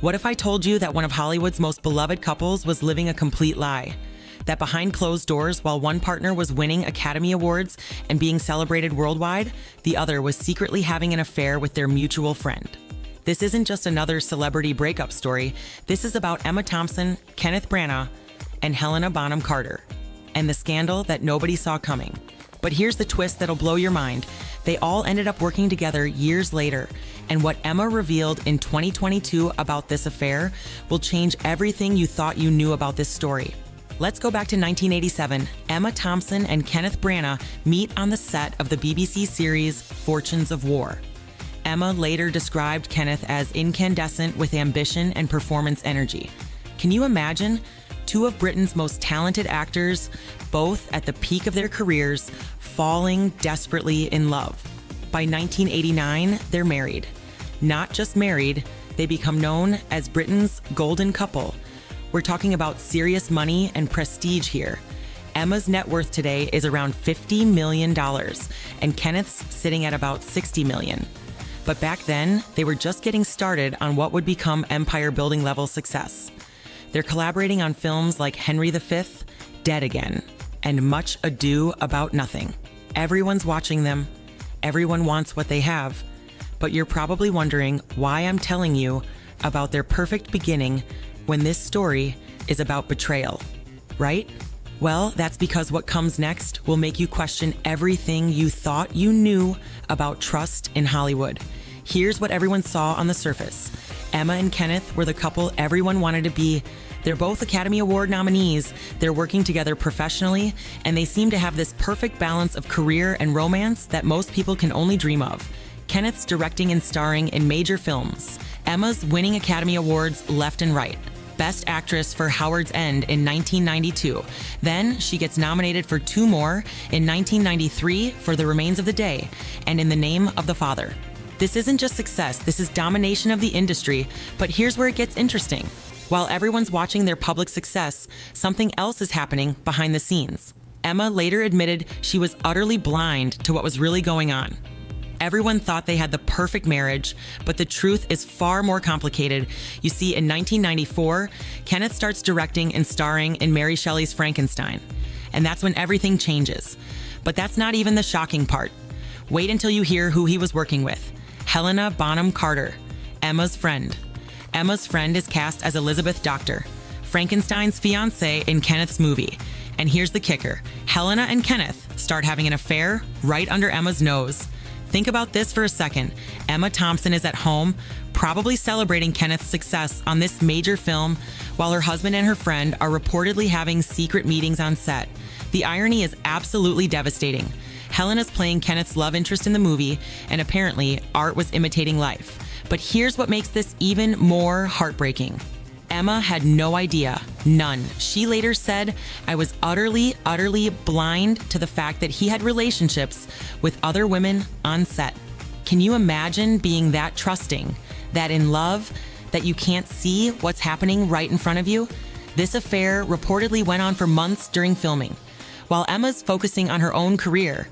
What if I told you that one of Hollywood's most beloved couples was living a complete lie? That behind closed doors, while one partner was winning Academy Awards and being celebrated worldwide, the other was secretly having an affair with their mutual friend. This isn't just another celebrity breakup story. This is about Emma Thompson, Kenneth Branagh, and Helena Bonham Carter, and the scandal that nobody saw coming. But here's the twist that'll blow your mind. They all ended up working together years later, and what Emma revealed in 2022 about this affair will change everything you thought you knew about this story. Let's go back to 1987. Emma Thompson and Kenneth Branagh meet on the set of the BBC series Fortunes of War. Emma later described Kenneth as incandescent with ambition and performance energy. Can you imagine? Two of Britain's most talented actors, both at the peak of their careers, falling desperately in love. By 1989, they're married. Not just married, they become known as Britain's golden couple. We're talking about serious money and prestige here. Emma's net worth today is around $50 million, and Kenneth's sitting at about $60 million. But back then, they were just getting started on what would become empire-building level success. They're collaborating on films like Henry V, Dead Again, and Much Ado About Nothing. Everyone's watching them. Everyone wants what they have. But you're probably wondering why I'm telling you about their perfect beginning when this story is about betrayal, right? Well, that's because what comes next will make you question everything you thought you knew about trust in Hollywood. Here's what everyone saw on the surface. Emma and Kenneth were the couple everyone wanted to be. They're both Academy Award nominees. They're working together professionally, and they seem to have this perfect balance of career and romance that most people can only dream of. Kenneth's directing and starring in major films. Emma's winning Academy Awards left and right. Best Actress for Howard's End in 1992. Then she gets nominated for 2 more in 1993 for The Remains of the Day and In the Name of the Father. This isn't just success, this is domination of the industry, but here's where it gets interesting. While everyone's watching their public success, something else is happening behind the scenes. Emma later admitted she was utterly blind to what was really going on. Everyone thought they had the perfect marriage, but the truth is far more complicated. You see, in 1994, Kenneth starts directing and starring in Mary Shelley's Frankenstein. And that's when everything changes. But that's not even the shocking part. Wait until you hear who he was working with. Helena Bonham Carter, Emma's friend. Emma's friend is cast as Elizabeth Doctor, Frankenstein's fiancée in Kenneth's movie. And here's the kicker. Helena and Kenneth start having an affair right under Emma's nose. Think about this for a second. Emma Thompson is at home, probably celebrating Kenneth's success on this major film, while her husband and her friend are reportedly having secret meetings on set. The irony is absolutely devastating. Helena's playing Kenneth's love interest in the movie, and apparently, art was imitating life. But here's what makes this even more heartbreaking. Emma had no idea, none. She later said, "I was utterly blind to the fact that he had relationships with other women on set." Can you imagine being that trusting, that in love, that you can't see what's happening right in front of you? This affair reportedly went on for months during filming. While Emma's focusing on her own career,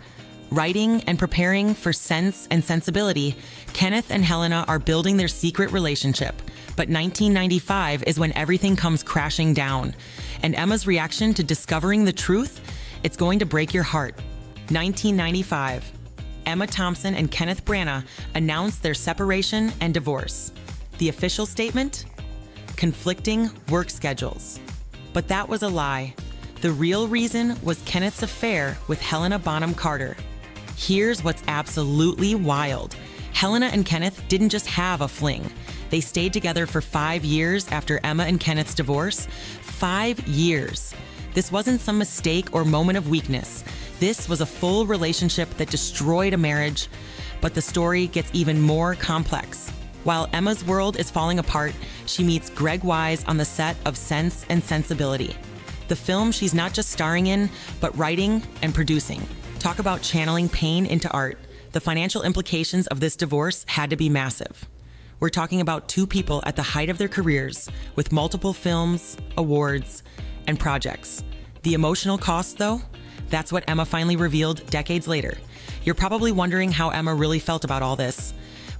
writing and preparing for Sense and Sensibility, Kenneth and Helena are building their secret relationship. But 1995 is when everything comes crashing down. And Emma's reaction to discovering the truth? It's going to break your heart. 1995. Emma Thompson and Kenneth Branagh announced their separation and divorce. The official statement? Conflicting work schedules. But that was a lie. The real reason was Kenneth's affair with Helena Bonham Carter. Here's what's absolutely wild. Helena and Kenneth didn't just have a fling. They stayed together for 5 years after Emma and Kenneth's divorce. 5 years. This wasn't some mistake or moment of weakness. This was a full relationship that destroyed a marriage. But the story gets even more complex. While Emma's world is falling apart, she meets Greg Wise on the set of Sense and Sensibility, the film she's not just starring in, but writing and producing. Talk about channeling pain into art. The financial implications of this divorce had to be massive. We're talking about 2 people at the height of their careers with multiple films, awards, and projects. The emotional cost, though, that's what Emma finally revealed decades later. You're probably wondering how Emma really felt about all this.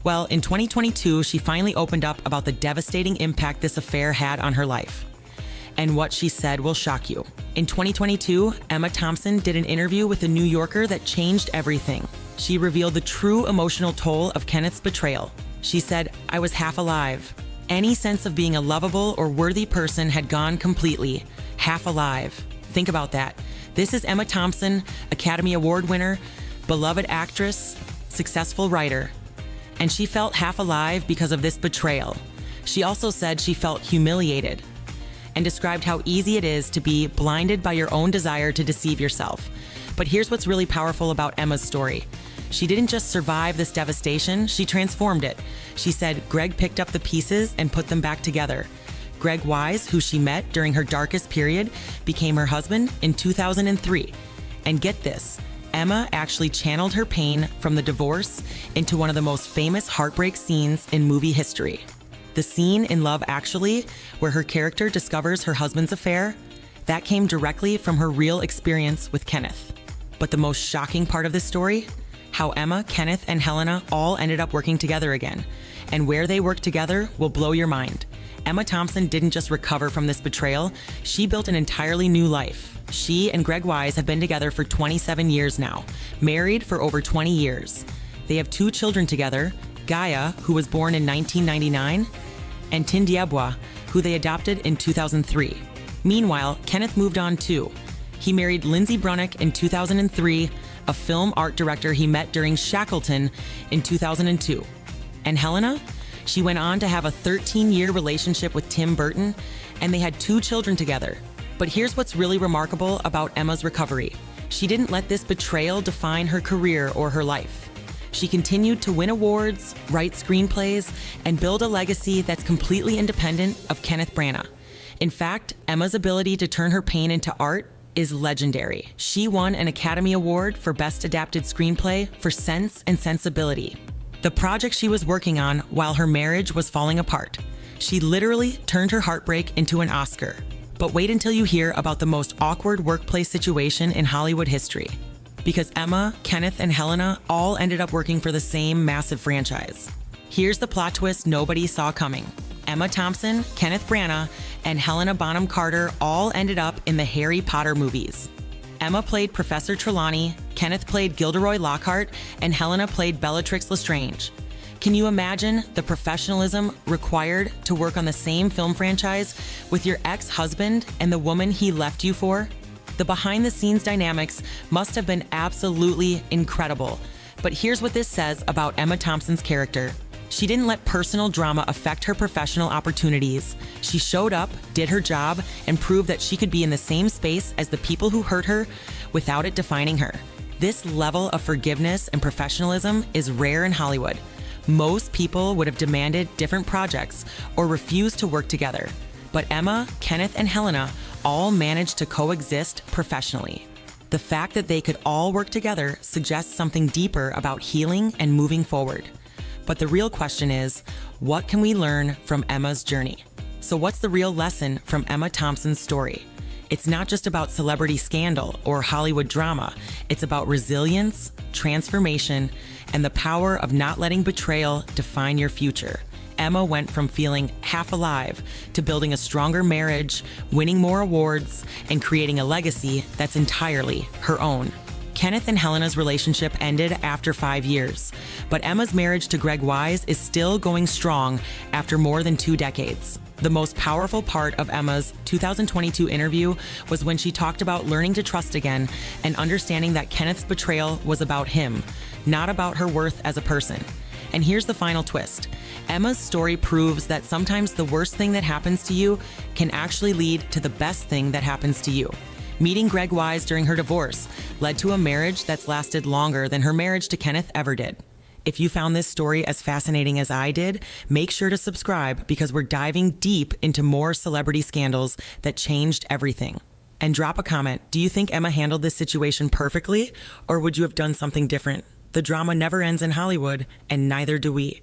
Well, in 2022, she finally opened up about the devastating impact this affair had on her life. And what she said will shock you. In 2022, Emma Thompson did an interview with The New Yorker that changed everything. She revealed the true emotional toll of Kenneth's betrayal. She said, "I was half alive. Any sense of being a lovable or worthy person had gone completely. Half alive." Think about that. This is Emma Thompson, Academy Award winner, beloved actress, successful writer. And she felt half alive because of this betrayal. She also said she felt humiliated and described how easy it is to be blinded by your own desire to deceive yourself. But here's what's really powerful about Emma's story. She didn't just survive this devastation, she transformed it. She said Greg picked up the pieces and put them back together. Greg Wise, who she met during her darkest period, became her husband in 2003. And get this, Emma actually channeled her pain from the divorce into one of the most famous heartbreak scenes in movie history. The scene in Love Actually, where her character discovers her husband's affair, that came directly from her real experience with Kenneth. But the most shocking part of this story? How Emma, Kenneth, and Helena all ended up working together again. And where they worked together will blow your mind. Emma Thompson didn't just recover from this betrayal, she built an entirely new life. She and Greg Wise have been together for 27 years now, married for over 20 years. They have 2 children together, Gaia, who was born in 1999, and Tindiabwa, who they adopted in 2003. Meanwhile, Kenneth moved on too. He married Lindsay Brunnick in 2003, a film art director he met during Shackleton in 2002. And Helena? She went on to have a 13-year relationship with Tim Burton, and they had 2 children together. But here's what's really remarkable about Emma's recovery. She didn't let this betrayal define her career or her life. She continued to win awards, write screenplays, and build a legacy that's completely independent of Kenneth Branagh. In fact, Emma's ability to turn her pain into art is legendary. She won an Academy Award for Best Adapted Screenplay for Sense and Sensibility, the project she was working on while her marriage was falling apart. She literally turned her heartbreak into an Oscar. But wait until you hear about the most awkward workplace situation in Hollywood history. Because Emma, Kenneth, and Helena all ended up working for the same massive franchise. Here's the plot twist nobody saw coming. Emma Thompson, Kenneth Branagh, and Helena Bonham Carter all ended up in the Harry Potter movies. Emma played Professor Trelawney, Kenneth played Gilderoy Lockhart, and Helena played Bellatrix Lestrange. Can you imagine the professionalism required to work on the same film franchise with your ex-husband and the woman he left you for? The behind-the-scenes dynamics must have been absolutely incredible. But here's what this says about Emma Thompson's character. She didn't let personal drama affect her professional opportunities. She showed up, did her job, and proved that she could be in the same space as the people who hurt her without it defining her. This level of forgiveness and professionalism is rare in Hollywood. Most people would have demanded different projects or refused to work together. But Emma, Kenneth, and Helena all managed to coexist professionally. The fact that they could all work together suggests something deeper about healing and moving forward. But the real question is, what can we learn from Emma's journey? So what's the real lesson from Emma Thompson's story? It's not just about celebrity scandal or Hollywood drama. It's about resilience, transformation, and the power of not letting betrayal define your future. Emma went from feeling half alive to building a stronger marriage, winning more awards, and creating a legacy that's entirely her own. Kenneth and Helena's relationship ended after 5 years, but Emma's marriage to Greg Wise is still going strong after more than 2 decades. The most powerful part of Emma's 2022 interview was when she talked about learning to trust again and understanding that Kenneth's betrayal was about him, not about her worth as a person. And here's the final twist. Emma's story proves that sometimes the worst thing that happens to you can actually lead to the best thing that happens to you. Meeting Greg Wise during her divorce led to a marriage that's lasted longer than her marriage to Kenneth ever did. If you found this story as fascinating as I did, make sure to subscribe because we're diving deep into more celebrity scandals that changed everything. And drop a comment. Do you think Emma handled this situation perfectly, or would you have done something different? The drama never ends in Hollywood, and neither do we.